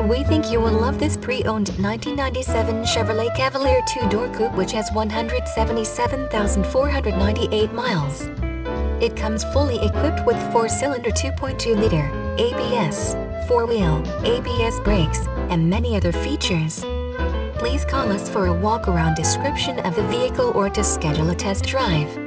We think you will love this pre-owned 1997 Chevrolet Cavalier 2-door coupe which has 177,498 miles. It comes fully equipped with 4-cylinder 2.2-liter ABS, 4-wheel ABS brakes, and many other features. Please call us for a walk-around description of the vehicle or to schedule a test drive.